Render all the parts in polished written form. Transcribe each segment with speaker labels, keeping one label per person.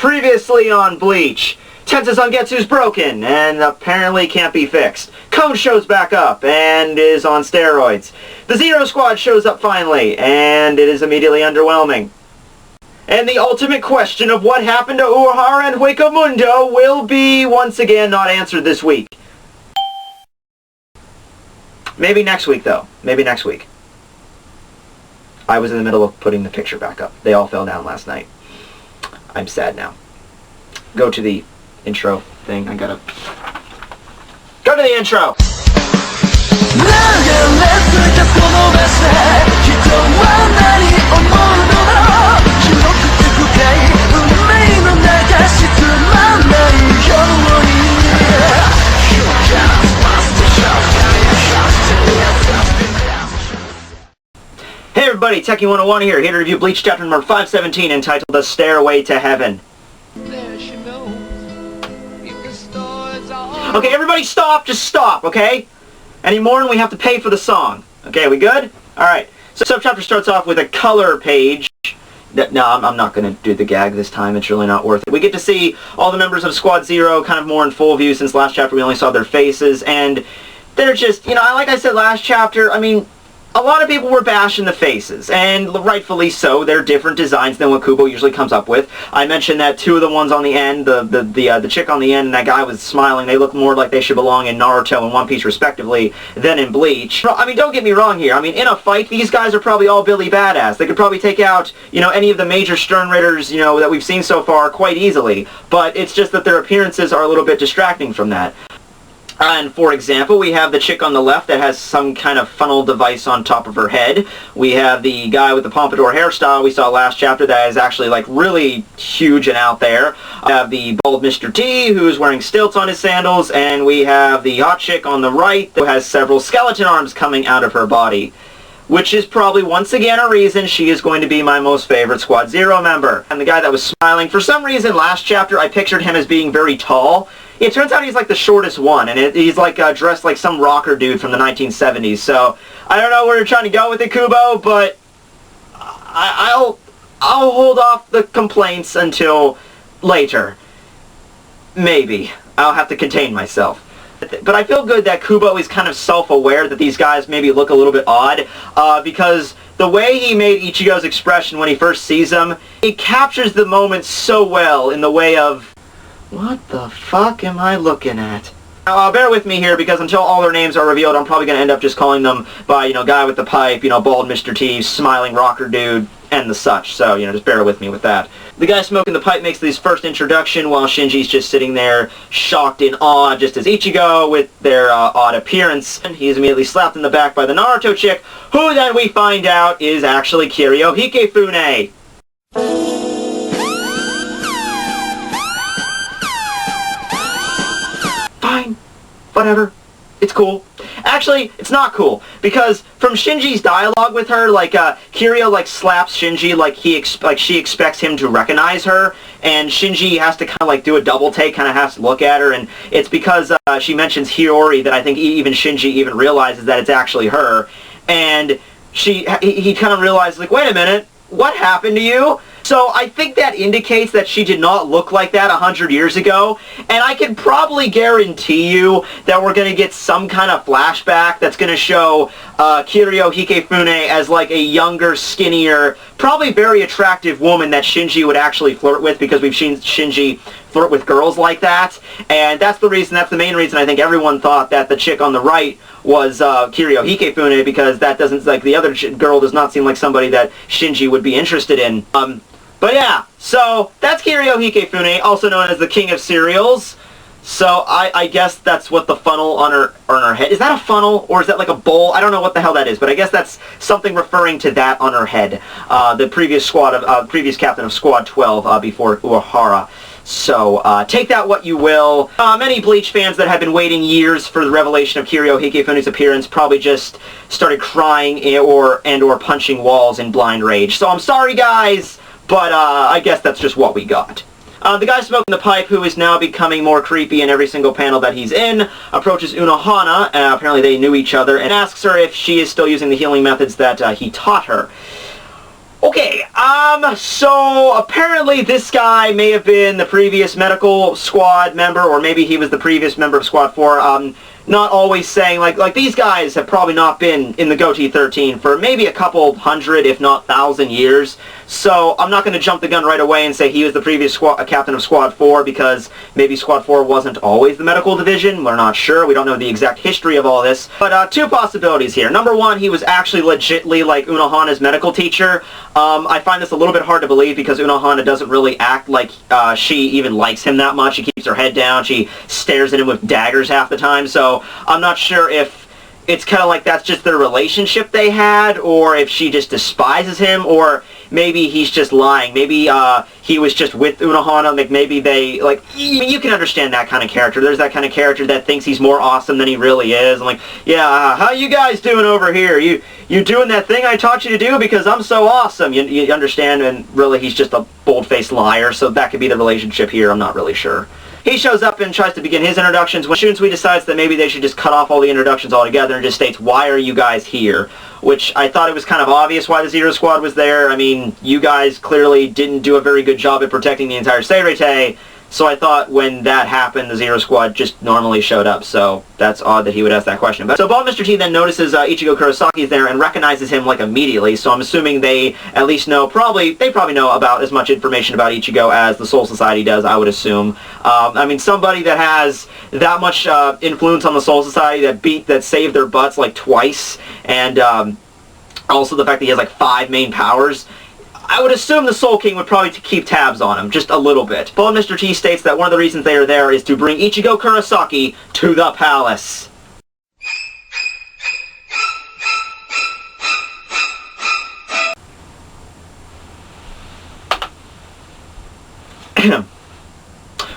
Speaker 1: Previously on Bleach, Tensa's Zangetsu's broken and apparently can't be fixed. Cone shows back up and is on steroids. The Zero Squad shows up finally, and it is immediately underwhelming. And the ultimate question of what happened to Ururu and Hueco Mundo will be once again not answered this week. Maybe next week, though. Maybe next week. I was in the middle of putting the picture back up. They all fell down last night. I'm sad now. Go to the intro thing. I gotta... Go to the intro! Hey everybody, Tekking101 here to review Bleach chapter number 517 entitled The Stairway to Heaven. Okay, everybody stop, just stop, okay? Any more and we have to pay for the song. Okay, we good? Alright, so subchapter starts off with a color page. No, I'm not going to do the gag this time, it's really not worth it. We get to see all the members of Squad Zero kind of more in full view since last chapter we only saw their faces, and they're just, you know, like I said last chapter, I mean, a lot of people were bashing the faces, and rightfully so. They're different designs than what Kubo usually comes up with. I mentioned that two of the ones on the end, the chick on the end and that guy was smiling, they look more like they should belong in Naruto and One Piece respectively than in Bleach. I mean, don't get me wrong here. I mean, in a fight, these guys are probably all Billy Badass. They could probably take out, you know, any of the major Stern Ritters, you know, that we've seen so far quite easily. But it's just that their appearances are a little bit distracting from that. And for example, we have the chick on the left that has some kind of funnel device on top of her head. We have the guy with the pompadour hairstyle we saw last chapter that is actually like really huge and out there. We have the bald Mr. T who's wearing stilts on his sandals, and we have the hot chick on the right who has several skeleton arms coming out of her body. Which is probably once again a reason she is going to be my most favorite Squad Zero member. And the guy that was smiling, for some reason last chapter I pictured him as being very tall. It turns out he's like the shortest one, and he's like dressed like some rocker dude from the 1970s. So I don't know where you're trying to go with it, Kubo, but I'll hold off the complaints until later. Maybe. I'll have to contain myself. But I feel good that Kubo is kind of self-aware that these guys maybe look a little bit odd, because the way he made Ichigo's expression when he first sees him, it captures the moment so well in the way of, what the fuck am I looking at? Now, bear with me here, because until all their names are revealed, I'm probably going to end up just calling them by, you know, guy with the pipe, you know, bald Mr. T, smiling rocker dude, and the such. So, you know, just bear with me with that. The guy smoking the pipe makes his first introduction while Shinji's just sitting there, shocked in awe, just as Ichigo, with their odd appearance. And he's immediately slapped in the back by the Naruto chick, who then we find out is actually Kiryu Hikefune. Fine. Whatever. It's cool. Actually, it's not cool, because from Shinji's dialogue with her, like, Kiryu, like, slaps Shinji like she expects him to recognize her, and Shinji has to kind of, like, do a double take, kind of has to look at her, and it's because she mentions Hiyori that I think even Shinji even realizes that it's actually her, and he kind of realizes, like, wait a minute, what happened to you? So I think that indicates that she did not look like that 100 years ago, and I can probably guarantee you that we're going to get some kind of flashback that's going to show Kiryu Hikefune as like a younger, skinnier, probably very attractive woman that Shinji would actually flirt with, because we've seen Shinji flirt with girls like that, and that's the main reason I think everyone thought that the chick on the right was Kiryu Hikefune, because that doesn't, like, the other girl does not seem like somebody that Shinji would be interested in. But yeah, so that's Kiryu Hikefune, also known as the King of Cereals. So I guess that's what the funnel on her head, is that a funnel or is that like a bowl? I don't know what the hell that is, but I guess that's something referring to that on her head. The previous captain of Squad 12 before Ururu. So, take that what you will. Many Bleach fans that have been waiting years for the revelation of Kiryu Hikefune's appearance probably just started crying and/or punching walls in blind rage. So I'm sorry, guys, but I guess that's just what we got. The guy smoking the pipe, who is now becoming more creepy in every single panel that he's in, approaches Unohana, apparently they knew each other, and asks her if she is still using the healing methods that he taught her. Okay, so apparently this guy may have been the previous medical squad member, or maybe he was the previous member of Squad 4. Not always saying, like these guys have probably not been in the Goatee 13 for maybe a couple hundred, if not 1,000 years. So I'm not going to jump the gun right away and say he was the previous captain of Squad 4, because maybe Squad 4 wasn't always the medical division. We're not sure. We don't know the exact history of all this. But two possibilities here. Number one, he was actually legitly like Unohana's medical teacher. I find this a little bit hard to believe because Unohana doesn't really act like she even likes him that much. She keeps her head down. She stares at him with daggers half the time. So I'm not sure if it's kind of like that's just their relationship they had, or if she just despises him, or maybe he's just lying. Maybe he was just with Unohana, like maybe they, like, you can understand that kind of character. There's that kind of character that thinks he's more awesome than he really is. I'm like, yeah, how you guys doing over here? You doing that thing I taught you to do because I'm so awesome? You understand, and really he's just a bold-faced liar, so that could be the relationship here. I'm not really sure. He shows up and tries to begin his introductions when Shunsui decides that maybe they should just cut off all the introductions altogether and just states, why are you guys here? Which I thought it was kind of obvious why the Zero Squad was there. I mean, you guys clearly didn't do a very good job at protecting the entire Seirei, so I thought when that happened, the Zero Squad just normally showed up, so that's odd that he would ask that question. But so Bald Mr. T then notices Ichigo Kurosaki there and recognizes him like immediately, so I'm assuming they at least know, they probably know about as much information about Ichigo as the Soul Society does, I would assume. I mean, somebody that has that much influence on the Soul Society that saved their butts like twice, and also the fact that he has like 5 main powers, I would assume the Soul King would probably keep tabs on him, just a little bit. Bald Mr. T states that one of the reasons they are there is to bring Ichigo Kurosaki to the palace.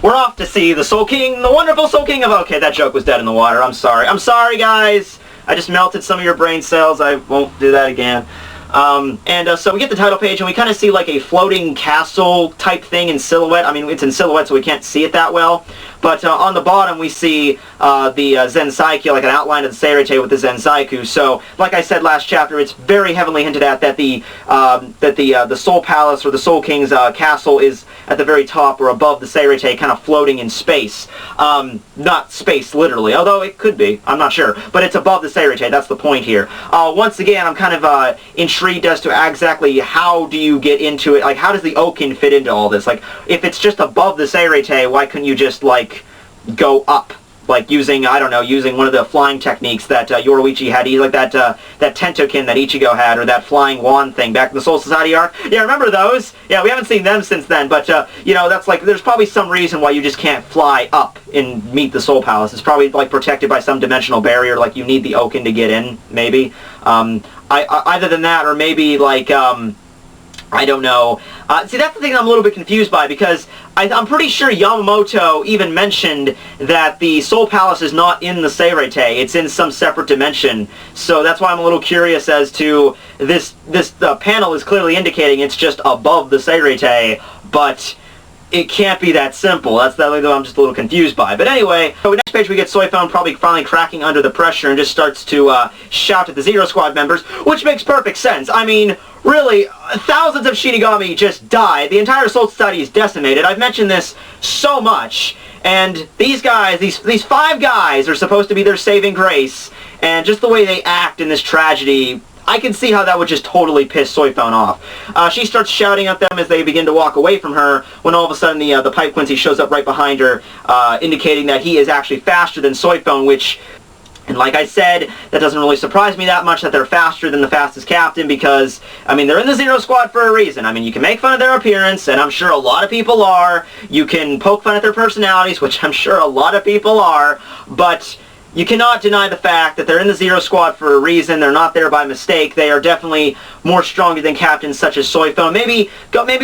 Speaker 1: We're off to see the Soul King, the wonderful Soul King of... Okay, that joke was dead in the water. I'm sorry. I'm sorry, guys. I just melted some of your brain cells. I won't do that again. So we get the title page and we kind of see like a floating castle type thing in silhouette. I mean, it's in silhouette so we can't see it that well. But on the bottom we see the Zensaiku, like an outline of the Seirei with the Zensaiku. So, like I said last chapter, it's very heavily hinted at that the Soul Palace or the Soul King's castle is at the very top or above the Seirei, kind of floating in space. Not space literally, although it could be. I'm not sure. But it's above the Seirei. That's the point here. Once again, I'm kind of intrigued as to exactly how do you get into it. Like, how does the Okin fit into all this? Like, if it's just above the Seirei, why couldn't you just, like, go up? Like using, I don't know, using one of the flying techniques that Yoruichi had, like that Tentokin that Ichigo had, or that flying wand thing back in the Soul Society arc. Yeah, remember those? Yeah, we haven't seen them since then, but, you know, that's like, there's probably some reason why you just can't fly up and meet the Soul Palace. It's probably, like, protected by some dimensional barrier, like you need the Okin to get in, maybe. Either than that, or maybe, like, I don't know. See, that's the thing I'm a little bit confused by, because I'm pretty sure Yamamoto even mentioned that the Soul Palace is not in the Seirei, it's in some separate dimension. So that's why I'm a little curious as to this panel is clearly indicating it's just above the Seirei, but it can't be that simple. That's the only thing I'm just a little confused by. But anyway, so next page we get Soifone probably finally cracking under the pressure and just starts to shout at the Zero Squad members, which makes perfect sense. I mean, really, thousands of Shinigami just died. The entire Soul Society is decimated. I've mentioned this so much. And these guys, these 5 guys are supposed to be their saving grace. And just the way they act in this tragedy, I can see how that would just totally piss Soifone off. She starts shouting at them as they begin to walk away from her, when all of a sudden the Pipe Quincy shows up right behind her, indicating that he is actually faster than Soifone, which... And like I said, that doesn't really surprise me that much that they're faster than the fastest captain, because, I mean, they're in the Zero Squad for a reason. I mean, you can make fun of their appearance, and I'm sure a lot of people are. You can poke fun at their personalities, which I'm sure a lot of people are, but you cannot deny the fact that they're in the Zero Squad for a reason. They're not there by mistake. They are definitely more stronger than captains such as Soifone. Maybe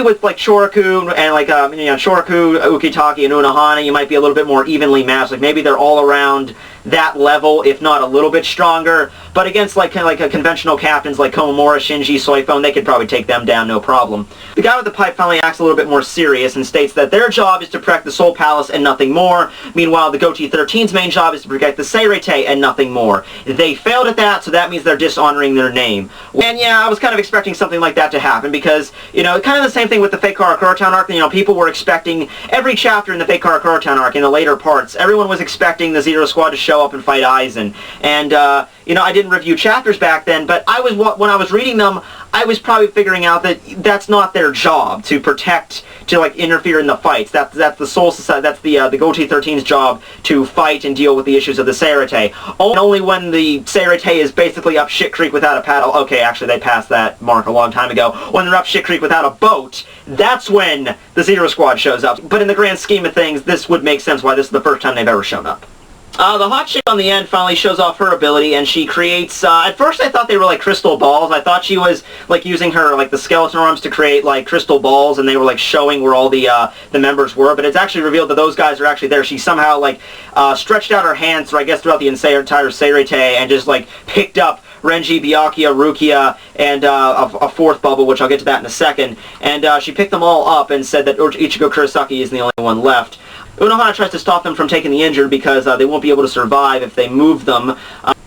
Speaker 1: with like Shoraku and like Shoraku, Ukitake, and Unohana, you might be a little bit more evenly matched. Like maybe they're all around that level, if not a little bit stronger. But against like kind of like a conventional captains like Komamura, Shinji, Soifone, they could probably take them down no problem. The guy with the pipe finally acts a little bit more serious and states that their job is to protect the Soul Palace and nothing more. Meanwhile, the Goatee 13's main job is to protect the Seirei and nothing more. They failed at that, so that means they're dishonoring their name. And yeah, I was kind kind of expecting something like that to happen because, you know, kind of the same thing with the Fake Karakura Town arc. You know, people were expecting every chapter in the Fake Karakura Town arc in the later parts. Everyone was expecting the Zero Squad to show up and fight Aizen. And, you know, I didn't review chapters back then, but when I was reading them, I was probably figuring out that that's not their job to protect, to like interfere in the fights. That's the Soul Society, that's the Goatee 13's job to fight and deal with the issues of the Seirete. Only when the Seirete is basically up shit creek without a paddle, okay, actually they passed that mark a long time ago, when they're up shit creek without a boat, that's when the Zero Squad shows up. But in the grand scheme of things, this would make sense why this is the first time they've ever shown up. The hot chick on the end finally shows off her ability, and she creates, at first I thought they were like crystal balls. I thought she was like using her, like the skeleton arms to create like crystal balls, and they were like showing where all the members were, but it's actually revealed that those guys are actually there. She somehow like stretched out her hands, I guess throughout the entire Seirete, and just like picked up Renji, Byakuya, Rukia, and a fourth bubble, which I'll get to that in a second, and she picked them all up and said that Ichigo Kurosaki is the only one left. Unohana tries to stop them from taking the injured because they won't be able to survive if they move them,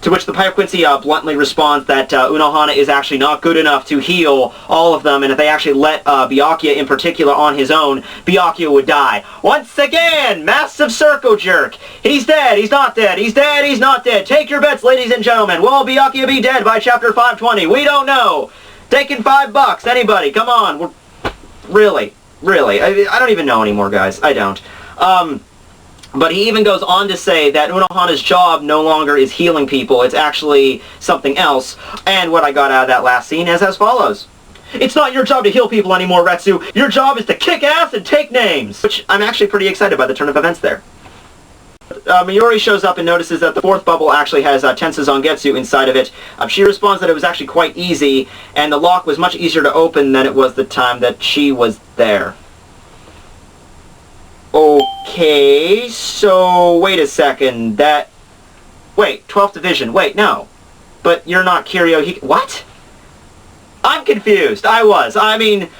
Speaker 1: to which the Pirate Quincy bluntly responds that Unohana is actually not good enough to heal all of them, and if they actually let Byakuya in particular on his own, Byakuya would die. Once again, massive circle jerk. He's dead, he's not dead, he's dead, he's not dead. Take your bets, ladies and gentlemen. Will Byakuya be dead by chapter 520? We don't know. Taking $5, anybody, come on. Really. I don't even know anymore, guys. I don't. But he even goes on to say that Unohana's job no longer is healing people, it's actually something else. And what I got out of that last scene is as follows. It's not your job to heal people anymore, Retsu. Your job is to kick ass and take names. Which I'm actually pretty excited by the turn of events there. Mayuri shows up and notices that the fourth bubble actually has Tensa Zangetsu inside of it. She responds that it was actually quite easy, and the lock was much easier to open than it was the time that she was there. Okay, so wait a second, wait, 12th Division, wait, no. But you're not Kiryu. What? I'm confused, I mean,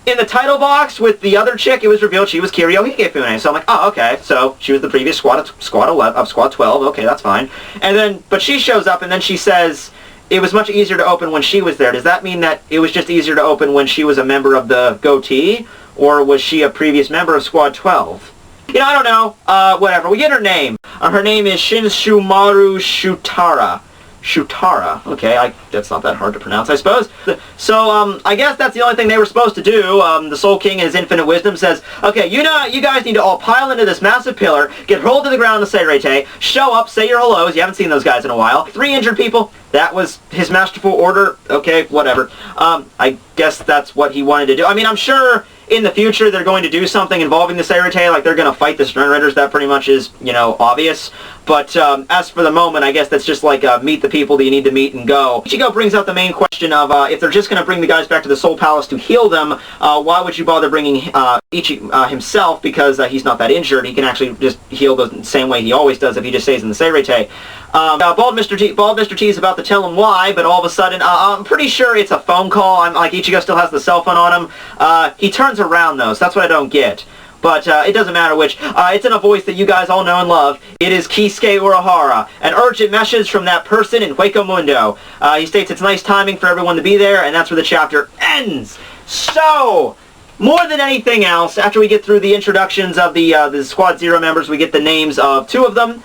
Speaker 1: in the title box with the other chick, it was revealed she was Kiryu Hikifune, so I'm like, oh, okay, so she was the previous squad 12, okay, that's fine. And then, but she shows up and then she says, it was much easier to open when she was there. Does that mean that it was just easier to open when she was a member of the Goatee? Or was she a previous member of Squad 12? You know, I don't know. Whatever. We get her name. Her name is Shinshumaru Shutara. Shutara. Okay, that's not that hard to pronounce, I suppose. So, I guess that's the only thing they were supposed to do. The Soul King in his infinite wisdom says, okay, you guys need to all pile into this massive pillar, get rolled to the ground in the Seirete, show up, say your hellos. You haven't seen those guys in a while. 3 injured people. That was his masterful order. Okay, whatever. I guess that's what he wanted to do. I mean, I'm sure in the future they're going to do something involving the Seirete, like they're going to fight the Stern Riders. That pretty much is, you know, obvious. But as for the moment, I guess that's just like meet the people that you need to meet and go. Ichigo brings up the main question of if they're just going to bring the guys back to the Soul Palace to heal them, why would you bother bringing Ichi himself, because he's not that injured. He can actually just heal the same way he always does if he just stays in the Seirete. Bald Mr. T is about to tell him why, but all of a sudden, I'm pretty sure it's a phone call. Like, Ichigo still has the cell phone on him. He turns around, though, so that's what I don't get. But it doesn't matter which. It's in a voice that you guys all know and love. It is Kisuke Urahara, an urgent message from that person in Hueco Mundo. He states it's nice timing for everyone to be there, and that's where the chapter ends. So, more than anything else, after we get through the introductions of the Squad Zero members, we get the names of 2 of them.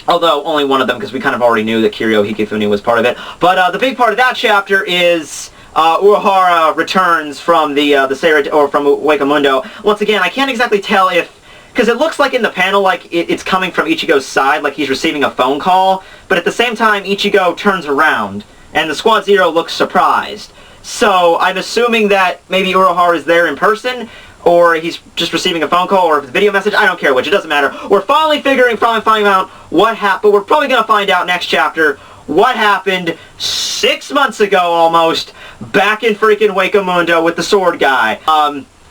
Speaker 1: Although only one of them, because we kind of already knew that Kiryu Hikifune was part of it. But the big part of that chapter is Urahara returns from the Seirete, or from Hueco Mundo. Once again, I can't exactly tell if, because it looks like in the panel like it's coming from Ichigo's side, like he's receiving a phone call. But at the same time, Ichigo turns around, and the Squad Zero looks surprised. So I'm assuming that maybe Urahara is there in person, or he's just receiving a phone call, or if it's a video message. I don't care which, it doesn't matter. We're finally finding out what happened, but we're probably going to find out next chapter what happened 6 months ago almost, back in freaking Hueco Mundo with the sword guy.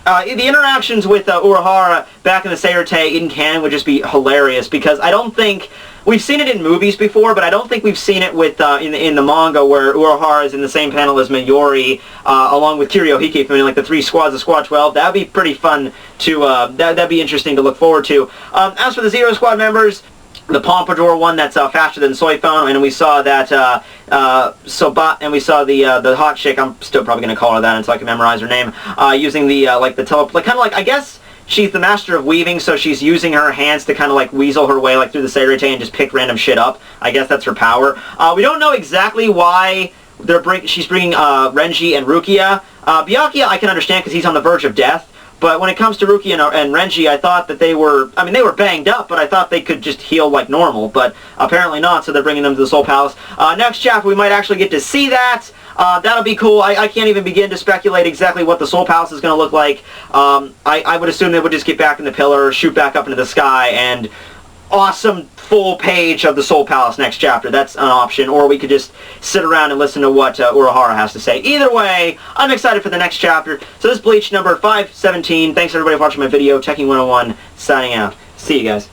Speaker 1: The interactions with Urahara back in the Seirete in canon would just be hilarious, because I don't think we've seen it in movies before, but I don't think we've seen it with in the manga, where Urahara is in the same panel as Mayuri, along with Kiryu Hikifune, like the 3 squads of Squad 12. That'd be pretty fun to that'd be interesting to look forward to. As for the Zero Squad members, the Pompadour one that's faster than Soy Phone, and we saw that and we saw the hot chick. I'm still probably gonna call her that until I can memorize her name. Using the kind of like, I guess she's the master of weaving, so she's using her hands to kind of like weasel her way like through the Seirete and just pick random shit up. I guess that's her power. We don't know exactly why she's bringing Renji and Rukia. Byakuya I can understand because he's on the verge of death. But when it comes to Rukia and Renji, I thought that they were banged up, but I thought they could just heal like normal, but apparently not, so they're bringing them to the Soul Palace. Next chapter, we might actually get to see that. That'll be cool. I can't even begin to speculate exactly what the Soul Palace is going to look like. I would assume they would just get back in the pillar, shoot back up into the sky, and awesome full page of the Soul Palace next chapter. That's an option. Or we could just sit around and listen to what Urahara has to say. Either way, I'm excited for the next chapter. So this is Bleach number 517. Thanks everybody for watching my video. Tekking101 signing out. See you guys.